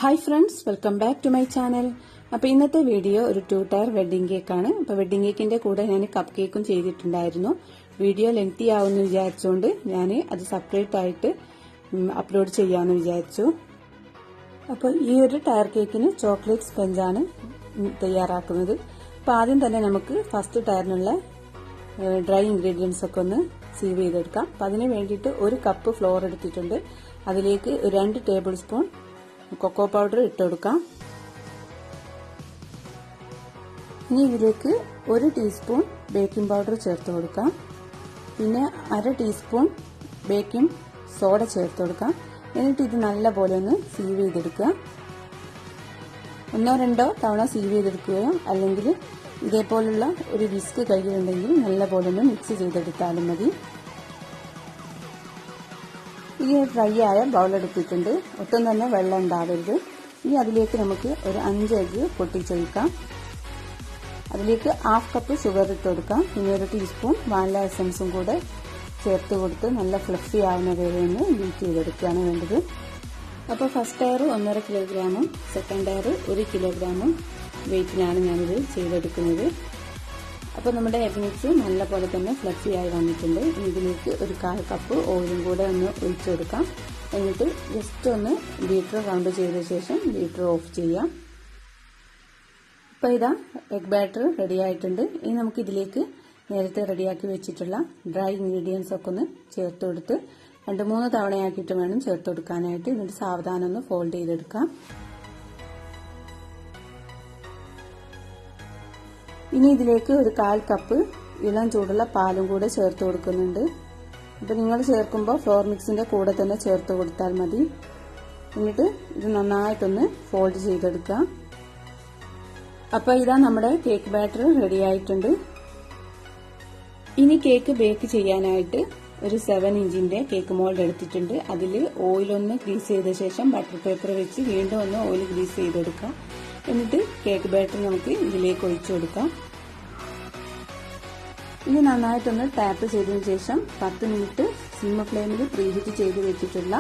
Hi friends, welcome back to my channel. അപ്പോൾ ഇന്നത്തെ video ഒരു 2 ടയർ വെഡ്ഡിംഗ് കേക്കാണ്. അപ്പോൾ വെഡ്ഡിംഗ് കേക്കിന്റെ കൂടെ ഞാൻ കപ്പ് കേക്കും ചെയ്തിട്ടുണ്ടായിരുന്നു. വീഡിയോ ലെങ്തി ആവുമെന്ന് വിചാരിച്ചുകൊണ്ട് ഞാൻ അത് സെപ്പറേറ്റ് ആയിട്ട് അപ്ലോഡ് ചെയ്യാമെന്ന് വിചാരിച്ചു. അപ്പോൾ ഈ ഒരു ടയർ കേക്കിന് ചോക്ലേറ്റ് സ്പഞ്ചാണ് തയ്യാറാക്കുന്നത്. അപ്പോൾ ആദ്യം തന്നെ നമുക്ക് ഫസ്റ്റ് ടയറിനുള്ള ഡ്രൈ ഇൻഗ്രീഡിയൻസ് ഒക്കെ ഒന്ന് സീവ് ചെയ്തെടുക്കാം. അപ്പോൾ അതിന് വേണ്ടിയിട്ട് ഒരു കപ്പ് ഫ്ലോർ എടുത്തിട്ടുണ്ട്. അതിലേക്ക് 2 ടേബിൾ സ്പൂൺ കൊക്കോ പൗഡർ ഇട്ട് കൊടുക്കാം. ഇനി ഇതിലേക്ക് 1 ടീസ്പൂൺ ബേക്കിംഗ് പൗഡർ ചേർത്ത് കൊടുക്കാം. പിന്നെ 1/2 ടീസ്പൂൺ ബേക്കിംഗ് സോഡ ചേർത്ത് കൊടുക്കാം. എന്നിട്ട് ഇത് നല്ലപോലെ ഒന്ന് സീവ് ചെയ്തെടുക്കുക. 1-2 തവണ സീവ് ചെയ്തെടുക്കുകയോ അല്ലെങ്കിൽ ഇതേപോലുള്ള ഒരു വിസ്ക് കയ്യിലുണ്ടെങ്കിൽ നല്ലപോലെ ഒന്ന് മിക്സ് ചെയ്തെടുത്താലും മതി. ഇനി ഡ്രൈ ആയ ബൗൾ എടുത്തിട്ടുണ്ട്. ഒട്ടും തന്നെ വെള്ളം ഉണ്ടാവരുത്. ഇനി അതിലേക്ക് നമുക്ക് ഒരു 5 എഗ്ഗ് പൊട്ടിച്ചൊഴിക്കാം. അതിലേക്ക് 1/2 കപ്പ് ഷുഗർ ഇട്ട് കൊടുക്കാം. പിന്നെ 1 ടീസ്പൂൺ വാനില എസൻസും കൂടെ ചേർത്ത് കൊടുത്ത് നല്ല ഫ്ലഫി ആവുന്ന വരെ ഒന്ന് ബീറ്റ് ചെയ്തെടുക്കുകയാണ് വേണ്ടത്. അപ്പോൾ ഫസ്റ്റ് ടയർ 1.5 കിലോഗ്രാമും സെക്കൻഡ് ടയർ 1 കിലോഗ്രാമും വെയിറ്റിനാണ് ഞാനിത് ചെയ്തെടുക്കുന്നത്. അപ്പോൾ നമ്മുടെ എഗ് മിക്സ് നല്ലപോലെ തന്നെ ഫ്ലഫി ആയി വന്നിട്ടുണ്ട്. ഇതിലേക്ക് ഒരു 1/4 കപ്പ് ഓയിലും കൂടെ ഒന്ന് ഒഴിച്ചു കൊടുക്കാം. എന്നിട്ട് ജസ്റ്റ് ഒന്ന് ബീറ്റർ റൗണ്ട് ചെയ്ത ശേഷം ബീറ്റർ ഓഫ് ചെയ്യാം. അപ്പോൾ ഇതാ എഗ് ബാറ്റർ റെഡി ആയിട്ടുണ്ട്. ഇനി നമുക്ക് ഇതിലേക്ക് നേരത്തെ റെഡിയാക്കി വെച്ചിട്ടുള്ള ഡ്രൈ ഇൻഗ്രീഡിയൻസ് ഒക്കെ ഒന്ന് ചേർത്ത് കൊടുത്ത് 2-3 തവണയാക്കിയിട്ട് വേണം ചേർത്ത് കൊടുക്കാനായിട്ട്. എന്നിട്ട് സാവധാനം ഒന്ന് ഫോൾഡ് ചെയ്തെടുക്കാം. ഇനി ഇതിലേക്ക് ഒരു 1/4 കപ്പ് ഇളം ചൂടുള്ള പാലും കൂടെ ചേർത്ത് കൊടുക്കുന്നുണ്ട്. അപ്പോൾ നിങ്ങൾ ചേർക്കുമ്പോൾ ഫ്ലോർ മിക്സിന്റെ കൂടെ തന്നെ ചേർത്ത് കൊടുത്താൽ മതി. എന്നിട്ട് ഇത് നന്നായിട്ടൊന്ന് ഫോൾഡ് ചെയ്തെടുക്കുക. അപ്പോൾ ഇതാ നമ്മുടെ കേക്ക് ബാറ്റർ റെഡി ആയിട്ടുണ്ട്. ഇനി കേക്ക് ബേക്ക് ചെയ്യാനായിട്ട് ഒരു 7 ഇഞ്ചിന്റെ കേക്ക് മോൾഡ് എടുത്തിട്ടുണ്ട്. അതിൽ ഓയിലൊന്ന് ഗ്രീസ് ചെയ്ത ശേഷം ബട്ടർ പേപ്പർ വെച്ച് വീണ്ടും ഒന്ന് ഓയിൽ ഗ്രീസ് ചെയ്തെടുക്കാം. എന്നിട്ട് കേക്ക് ബാറ്റർ നമുക്ക് ഇതിലേക്ക് ഒഴിച്ചു കൊടുക്കാം. ഇനി നന്നായിട്ടൊന്ന് ടാപ്പ് ചെയ്തതിനു ശേഷം 10 മിനിറ്റ് സിം ഫ്ലെയിമിൽ പ്രീഹീറ്റ് ചെയ്ത് വെച്ചിട്ടുള്ള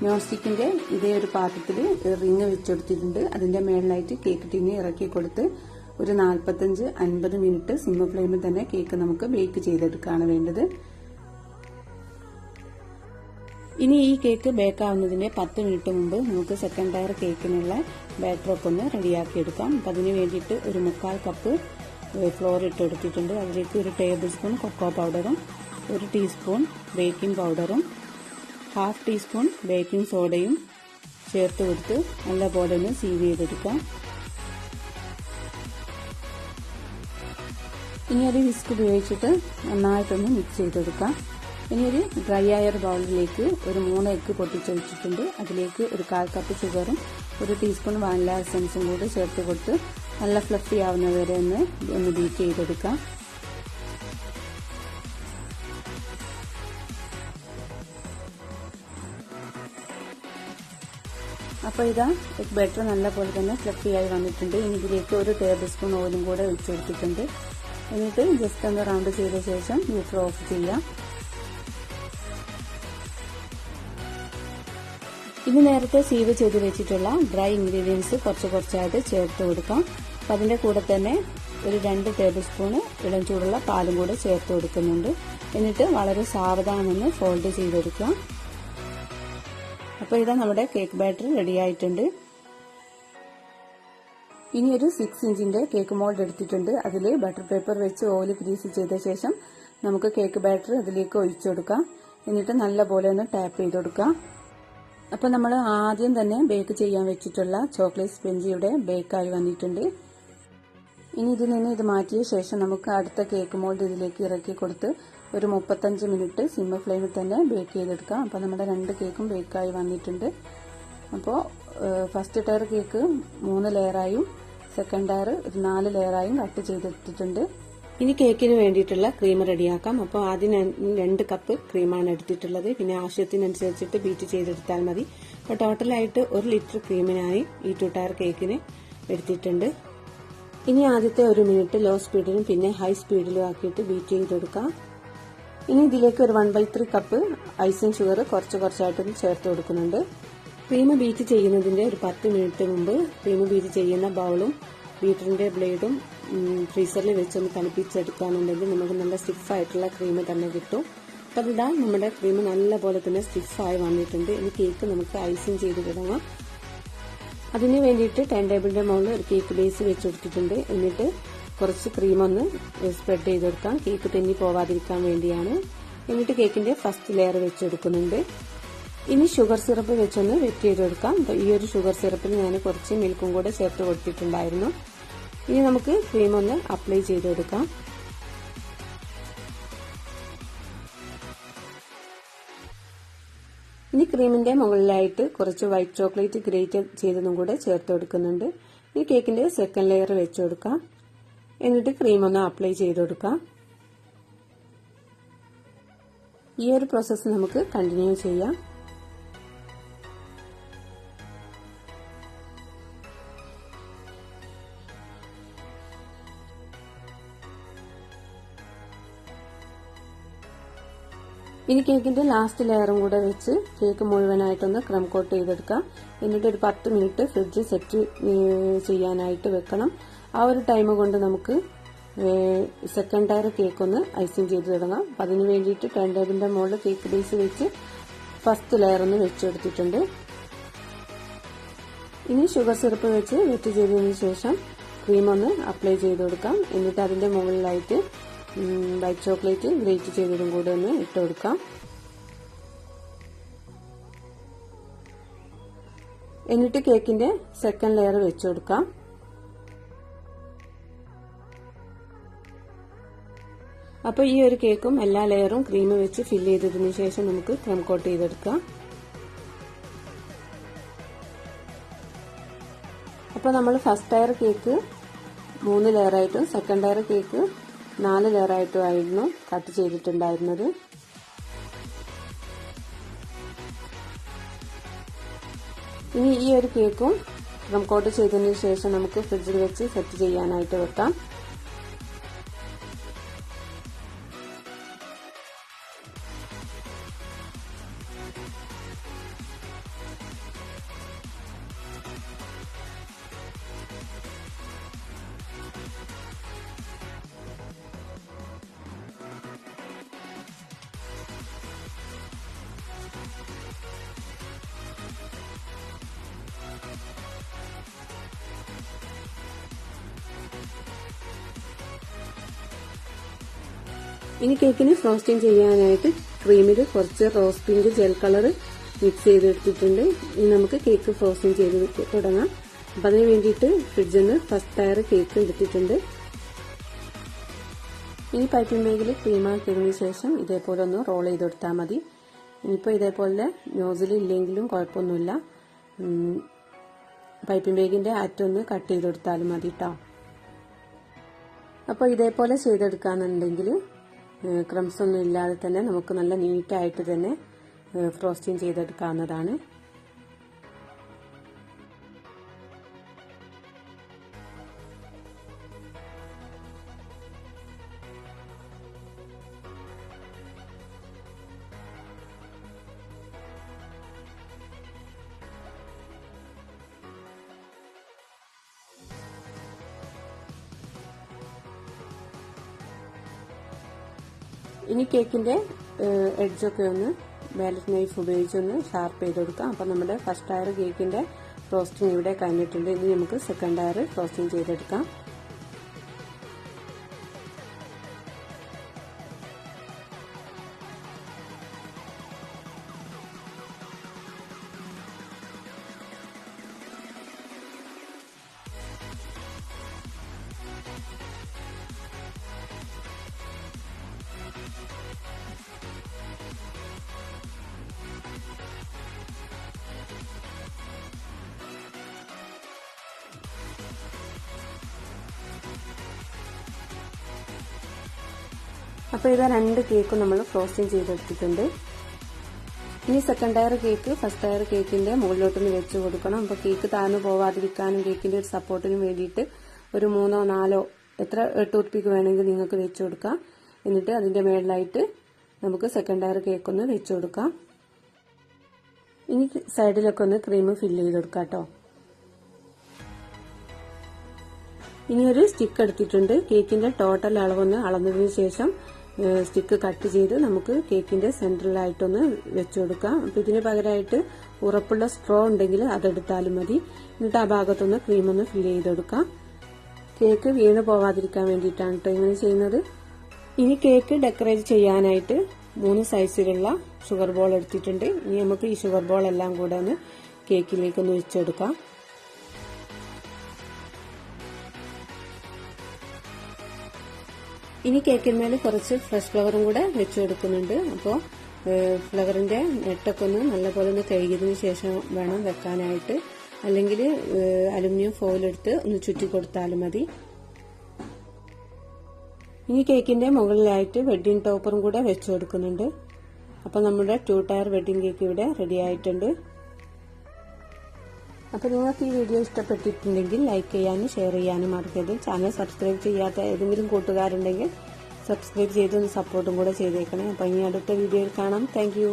നോൺ സ്റ്റിക്കിന്റെ ഇതേ ഒരു പാത്രത്തിൽ റിങ് വെച്ചെടുത്തിട്ടുണ്ട്. അതിന്റെ മേളിലായിട്ട് കേക്ക് ടിന്ന് ഇറക്കി കൊടുത്ത് ഒരു 45-50 മിനിറ്റ് സിം ഫ്ലെയിമിൽ തന്നെ കേക്ക് നമുക്ക് ബേക്ക് ചെയ്തെടുക്കുകയാണ് വേണ്ടത്. ഇനി ഈ കേക്ക് ബേക്കാവുന്നതിന്റെ 10 മിനിറ്റ് മുമ്പ് നമുക്ക് സെക്കൻഡ് ടയർ കേക്കിനുള്ള ബാറ്ററൊക്കെ ഒന്ന് റെഡിയാക്കി എടുക്കാം. അപ്പം അതിന് വേണ്ടിയിട്ട് ഒരു 1/4 കപ്പ് ഫ്ലോർ ഇട്ട് കൊടുത്തിട്ടുണ്ട്. അതിലേക്ക് 1 ടേബിൾ സ്പൂൺ കൊക്കോ പൗഡറും 1 ടീസ്പൂൺ ബേക്കിംഗ് പൗഡറും 1/2 ടീസ്പൂൺ ബേക്കിംഗ് സോഡയും ചേർത്ത് കൊടുത്ത് നല്ലപോലെ ഒന്ന് സീവ് ചെയ്തെടുക്കാം. ഇനി ഒരു വിസ്ക് ഉപയോഗിച്ചിട്ട് നന്നായിട്ടൊന്ന് മിക്സ് ചെയ്തെടുക്കാം. ഇനി ഒരു ഡ്രൈ ആയ ബൗളിലേക്ക് ഒരു 3 എഗ്ഗ് പൊട്ടിച്ചൊഴിച്ചിട്ടുണ്ട്. അതിലേക്ക് ഒരു 1/4 കപ്പ് ഷുഗറും 1 ടീസ്പൂൺ വാനില എസൻസും കൂടി ചേർത്ത് കൊടുത്ത് നല്ല ഫ്ലഫി ആവുന്നവരെ ഒന്ന് ബീറ്റ് ചെയ്തെടുക്കാം. അപ്പോൾ ഇതാ എഗ് ബാറ്റർ നല്ലപോലെ തന്നെ ഫ്ലഫി ആയി വന്നിട്ടുണ്ട്. ഇനി ഇതിലേക്ക് 1 ടേബിൾ സ്പൂൺ ഓയിലും കൂടെ ഒഴിച്ചെടുത്തിട്ടുണ്ട്. എന്നിട്ട് ജസ്റ്റ് ഒന്ന് റൗണ്ട് ചെയ്ത ശേഷം ബീറ്റർ ഓഫ് ചെയ്യാം. ഇത് നേരത്തെ സീവ് ചെയ്ത് വെച്ചിട്ടുള്ള ഡ്രൈ ഇൻഗ്രീഡിയൻസ് കുറച്ചായിട്ട് ചേർത്ത് കൊടുക്കാം. അപ്പം അതിന്റെ കൂടെ തന്നെ ഒരു 2 ടേബിൾ സ്പൂണ് ഇളം ചൂടുള്ള പാലും കൂടെ ചേർത്ത് കൊടുക്കുന്നുണ്ട്. എന്നിട്ട് വളരെ സാവധാനം ഫോൾഡ് ചെയ്തെടുക്കുക. അപ്പോൾ ഇതാ നമ്മുടെ കേക്ക് ബാറ്റർ റെഡി ആയിട്ടുണ്ട്. ഇനി ഒരു 6 ഇഞ്ചിന്റെ കേക്ക് മോൾഡ് എടുത്തിട്ടുണ്ട്. അതിൽ ബട്ടർ പേപ്പർ വെച്ച് ഓയിൽ ഗ്രീസ് ചെയ്ത ശേഷം നമുക്ക് കേക്ക് ബാറ്റർ അതിലേക്ക് ഒഴിച്ചു കൊടുക്കാം. എന്നിട്ട് നല്ലപോലെ ഒന്ന് ടാപ്പ് ചെയ്ത് കൊടുക്കാം. അപ്പോൾ നമ്മൾ ആദ്യം തന്നെ ബേക്ക് ചെയ്യാൻ വെച്ചിട്ടുള്ള ചോക്ലേറ്റ് സ്പഞ്ച് ഇവിടെ ബേക്കായി വന്നിട്ടുണ്ട്. ഇനി ഇതിൽ നിന്ന് ഇത് മാറ്റിയ ശേഷം നമുക്ക് അടുത്ത കേക്ക് മോൾഡ് ഇതിലേക്ക് ഇറക്കി കൊടുത്ത് ഒരു 35 മിനിറ്റ് സിം ഫ്ലെയിമിൽ തന്നെ ബേക്ക് ചെയ്തെടുക്കാം. അപ്പോൾ നമ്മുടെ 2 കേക്കും ബേക്കായി വന്നിട്ടുണ്ട്. അപ്പോൾ ഫസ്റ്റ് ടയർ കേക്ക് 3 ലെയറായും സെക്കൻഡ് ടയർ 4 ലെയറായും കട്ട് ചെയ്തെടുത്തിട്ടുണ്ട്. ഇനി കേക്കിന് വേണ്ടിയിട്ടുള്ള ക്രീം റെഡിയാക്കാം. അപ്പോൾ ആദ്യം 2 കപ്പ് ക്രീമാണ് എടുത്തിട്ടുള്ളത്. പിന്നെ ആവശ്യത്തിനനുസരിച്ചിട്ട് ബീറ്റ് ചെയ്തെടുത്താൽ മതി. അപ്പോൾ ടോട്ടലായിട്ട് 1 ലിറ്റർ ക്രീമിനായി ഈ 2 ടയർ കേക്കിന് എടുത്തിട്ടുണ്ട്. ഇനി ആദ്യത്തെ 1 മിനിറ്റ് ലോ സ്പീഡിലും പിന്നെ ഹൈ സ്പീഡിലും ആക്കിയിട്ട് ബീറ്റ് ചെയ്തെടുക്കാം. ഇനി ഇതിലേക്ക് ഒരു 1/3 കപ്പ് ഐസിങ് ഷുഗർ കുറച്ചായിട്ടൊന്ന് ചേർത്ത് കൊടുക്കുന്നുണ്ട്. ക്രീം ബീറ്റ് ചെയ്യുന്നതിന്റെ ഒരു 10 മിനിറ്റ് മുമ്പ് ക്രീം ബീറ്റ് ചെയ്യുന്ന ബൗളും ബീറ്ററിന്റെ ബ്ലേഡും ഫ്രീസറിൽ വെച്ചൊന്ന് തണുപ്പിച്ചെടുക്കുകയാണെന്നുണ്ടെങ്കിൽ നമുക്ക് നല്ല സ്റ്റിഫായിട്ടുള്ള ക്രീം തന്നെ കിട്ടും. അപ്പോൾ അതിതാ നമ്മുടെ ക്രീം നല്ലപോലെ തന്നെ സ്റ്റിഫായി വന്നിട്ടുണ്ട്. ഇനി കേക്ക് നമുക്ക് ഐസിങ് ചെയ്ത് തുടങ്ങാം. അതിന് വേണ്ടിയിട്ട് 10 ടേബിളിന്റെ മുകളിൽ ഒരു കേക്ക് ബേസ് വെച്ചെടുത്തിട്ടുണ്ട്. എന്നിട്ട് കുറച്ച് ക്രീം ഒന്ന് സ്പ്രെഡ് ചെയ്തെടുക്കാം, കേക്ക് തെന്നി പോവാതിരിക്കാൻ വേണ്ടിയാണ്. എന്നിട്ട് കേക്കിന്റെ ഫസ്റ്റ് ലെയർ വെച്ചെടുക്കുന്നുണ്ട്. ഇനി ഷുഗർ സിറപ്പ് വെച്ചൊന്ന് വെറ്റ് ചെയ്തെടുക്കാം. ഈ ഒരു ഷുഗർ സിറപ്പിൽ ഞാൻ കുറച്ച് മിൽക്കും കൂടെ ചേർത്ത് കൊടുത്തിട്ടുണ്ടായിരുന്നു. ഇനി നമുക്ക് ക്രീം ഒന്ന് അപ്ലൈ ചെയ്തെടുക്കാം. ഇനി ക്രീമിന്റെ മുകളിലായിട്ട് കുറച്ച് വൈറ്റ് ചോക്ലേറ്റ് ഗ്രേറ്റ് ചെയ്തതും കൂടെ ചേർത്ത് കൊടുക്കുന്നുണ്ട്. ഇനി കേക്കിന്റെ സെക്കൻഡ് ലെയർ വെച്ച് കൊടുക്കാം. എന്നിട്ട് ക്രീം ഒന്ന് അപ്ലൈ ചെയ്ത് കൊടുക്കാം. ഈ ഒരു പ്രോസസ്സ് നമുക്ക് കണ്ടിന്യൂ ചെയ്യാം. ഇനി കേക്കിന്റെ ലാസ്റ്റ് ലെയറും കൂടെ വെച്ച് കേക്ക് മുഴുവനായിട്ടൊന്ന് ക്രം കോട്ട് ചെയ്തെടുക്കാം. എന്നിട്ട് ഒരു 10 മിനിറ്റ് ഫ്രിഡ്ജ് സെറ്റ് ചെയ്യാനായിട്ട് വെക്കണം. ആ ഒരു ടൈം കൊണ്ട് നമുക്ക് സെക്കൻഡ് ടയർ കേക്ക് ഒന്ന് ഐസിങ് ചെയ്ത് തുടങ്ങാം. അപ്പം അതിന് വേണ്ടിയിട്ട് 10 ടേബിളിന്റെ മുകളിൽ കേക്ക് ബേസ് വെച്ച് ഫസ്റ്റ് ലെയർ ഒന്ന് വെച്ചെടുത്തിട്ടുണ്ട്. ഇനി ഷുഗർ സിറപ്പ് വെച്ച് വെറ്റ് ചെയ്തതിന് ശേഷം ക്രീം ഒന്ന് അപ്ലൈ ചെയ്ത് കൊടുക്കാം. എന്നിട്ട് അതിന്റെ മുകളിലായിട്ട് വൈറ്റ് ചോക്ലേറ്റ് ഗ്രേറ്റ് ചെയ്തതും കൂടെ ഒന്ന് ഇട്ട് കൊടുക്കാം. എന്നിട്ട് കേക്കിന്റെ സെക്കൻഡ് ലെയർ വെച്ച് കൊടുക്കാം. അപ്പോൾ ഈ ഒരു കേക്കും എല്ലാ ലെയറും ക്രീം വെച്ച് ഫില്ല് ചെയ്തതിനു ശേഷം നമുക്ക് ക്രം കോട്ട് ചെയ്തെടുക്കാം. അപ്പോൾ നമ്മൾ ഫസ്റ്റ് ടയർ കേക്ക് 3 ലെയറായിട്ടും സെക്കൻഡ് ടയർ കേക്ക് 4 ലെയറായിട്ടും ആയിരുന്നു കട്ട് ചെയ്തിട്ടുണ്ടായിരുന്നത്. ഇനി ഈ ഒരു കേക്കും ക്രം കോട്ട് ചെയ്തതിനു ശേഷം നമുക്ക് ഫ്രിഡ്ജിൽ വെച്ച് സെറ്റ് ചെയ്യാനായിട്ട് വെക്കാം. ഇനി കേക്കിന് ഫ്രോസ്റ്റിംഗ് ചെയ്യാനായിട്ട് ക്രീമിൽ കുറച്ച് rose pink gel colour mix ചെയ്തെടുത്തിട്ടുണ്ട്. ഇനി നമുക്ക് കേക്ക് ഫ്രോസ്റ്റിംഗ് ചെയ്ത് തുടങ്ങാം. അപ്പം അതിന് വേണ്ടിയിട്ട് ഫ്രിഡ്ജിൽ നിന്ന് ഫസ്റ്റ് ടയർ കേക്ക് എടുത്തിട്ടുണ്ട്. ഇനി പൈപ്പിംഗ് ബാഗിൽ ക്രീം ആക്കിയതിനു ശേഷം ഇതേപോലെ ഒന്ന് റോൾ ചെയ്തെടുത്താൽ മതി. ഇനിയിപ്പോൾ ഇതേപോലെ നോസിൽ ഇല്ലെങ്കിലും കുഴപ്പമൊന്നുമില്ല. പൈപ്പിംഗ് ബാഗിന്റെ അറ്റൊന്ന് കട്ട് ചെയ്തെടുത്താലും മതി കേട്ടോ. അപ്പോൾ ഇതേപോലെ ചെയ്തെടുക്കാന്നുണ്ടെങ്കിൽ ക്രംസ് ഒന്നും ഇല്ലാതെ തന്നെ നമുക്ക് നല്ല നീറ്റായിട്ട് തന്നെ ഫ്രോസ്റ്റിംഗ് ചെയ്തെടുക്കാവുന്നതാണ്. ഇനി കേക്കിന്റെ എഡ്ജൊക്കെ ഒന്ന് വാലറ്റ് നൈഫ് ഉപയോഗിച്ചൊന്ന് ഷാർപ്പ് ചെയ്ത് കൊടുക്കാം. അപ്പം നമ്മുടെ ഫസ്റ്റ് ടയർ കേക്കിന്റെ ഫ്രോസ്റ്റിംഗ് ഇവിടെ കഴിഞ്ഞിട്ടുണ്ട്. ഇനി നമുക്ക് സെക്കൻഡ് ടയർ ഫ്രോസ്റ്റിംഗ് ചെയ്തെടുക്കാം. അപ്പോൾ ഇതാ 2 കേക്കും നമ്മൾ ഫ്രോസ്റ്റിംഗ് ചെയ്തെടുത്തിട്ടുണ്ട്. ഇനി second tier cake first tier കേക്കിന്റെ മുകളിലോട്ടൊന്ന് വെച്ച് കൊടുക്കണം. അപ്പോൾ കേക്ക് താഴ്ന്നു പോവാതിരിക്കാനും കേക്കിന്റെ ഒരു സപ്പോർട്ടിനും വേണ്ടിയിട്ട് ഒരു 3 or 4 എത്ര ടൂത്ത് പിക്ക് വേണമെങ്കിൽ നിങ്ങൾക്ക് വെച്ച് കൊടുക്കാം. എന്നിട്ട് അതിന്റെ മേളിലായിട്ട് നമുക്ക് സെക്കൻഡ് ടയർ കേക്ക് ഒന്ന് വെച്ച് കൊടുക്കാം. ഇനി സൈഡിലൊക്കെ ഒന്ന് ക്രീം ഫില്ല് ചെയ്ത് കൊടുക്കാം കേട്ടോ. ഇനി ഒരു സ്റ്റിക്ക് എടുത്തിട്ടുണ്ട്. കേക്കിന്റെ ടോട്ടൽ അളവൊന്ന് അളന്നതിന് ശേഷം സ്റ്റിക്ക് കട്ട് ചെയ്ത് നമുക്ക് കേക്കിന്റെ സെന്ററിലായിട്ടൊന്ന് വെച്ചു കൊടുക്കാം. അപ്പൊ ഇതിന് പകരമായിട്ട് ഉറപ്പുള്ള സ്ട്രോ ഉണ്ടെങ്കിൽ അതെടുത്താലും മതി. എന്നിട്ട് ആ ഭാഗത്തൊന്ന് ക്രീം ഒന്ന് ഫില്ല് ചെയ്ത് കൊടുക്കാം. കേക്ക് വീണ് പോവാതിരിക്കാൻ വേണ്ടിയിട്ടാണ് കേട്ടോ ഇങ്ങനെ ചെയ്യുന്നത്. ഇനി കേക്ക് ഡെക്കറേറ്റ് ചെയ്യാനായിട്ട് 3 സൈസിലുള്ള ഷുഗർ ബോൾ എടുത്തിട്ടുണ്ട്. ഇനി നമുക്ക് ഈ ഷുഗർ ബോൾ എല്ലാം കൂടെ ഒന്ന് കേക്കിലേക്കൊന്ന് ഒഴിച്ചെടുക്കാം. ഇനി കേക്കിന്മേൽ കുറച്ച് ഫ്രഷ് ഫ്ലവറും കൂടെ വെച്ചു കൊടുക്കുന്നുണ്ട്. അപ്പോൾ ഫ്ലവറിന്റെ നെട്ടൊക്കെ ഒന്ന് നല്ലപോലെ ഒന്ന് കഴുകിയതിന് ശേഷം വേണം വെക്കാനായിട്ട്. അല്ലെങ്കിൽ അലുമിനിയം ഫോയിൽ എടുത്ത് ഒന്ന് ചുറ്റി കൊടുത്താലും മതി. ഇനി കേക്കിന്റെ മുകളിലായിട്ട് വെഡ്ഡിംഗ് ടോപ്പറും കൂടെ വെച്ചു കൊടുക്കുന്നുണ്ട്. അപ്പൊ നമ്മുടെ 2 ടയർ വെഡ്ഡിംഗ് കേക്ക് ഇവിടെ റെഡി ആയിട്ടുണ്ട്. അപ്പോൾ നിങ്ങൾക്ക് ഈ വീഡിയോ ഇഷ്ടപ്പെട്ടിട്ടുണ്ടെങ്കിൽ ലൈക്ക് ചെയ്യാനും ഷെയർ ചെയ്യാനും മറക്കരുത്. ചാനൽ സബ്സ്ക്രൈബ് ചെയ്യാത്ത ഏതെങ്കിലും കൂട്ടുകാരുണ്ടെങ്കിൽ സബ്സ്ക്രൈബ് ചെയ്തൊന്ന് സപ്പോർട്ടും കൂടെ ചെയ്തേക്കണേ. അപ്പോൾ ഇനി അടുത്ത വീഡിയോയിൽ കാണാം. Thank you.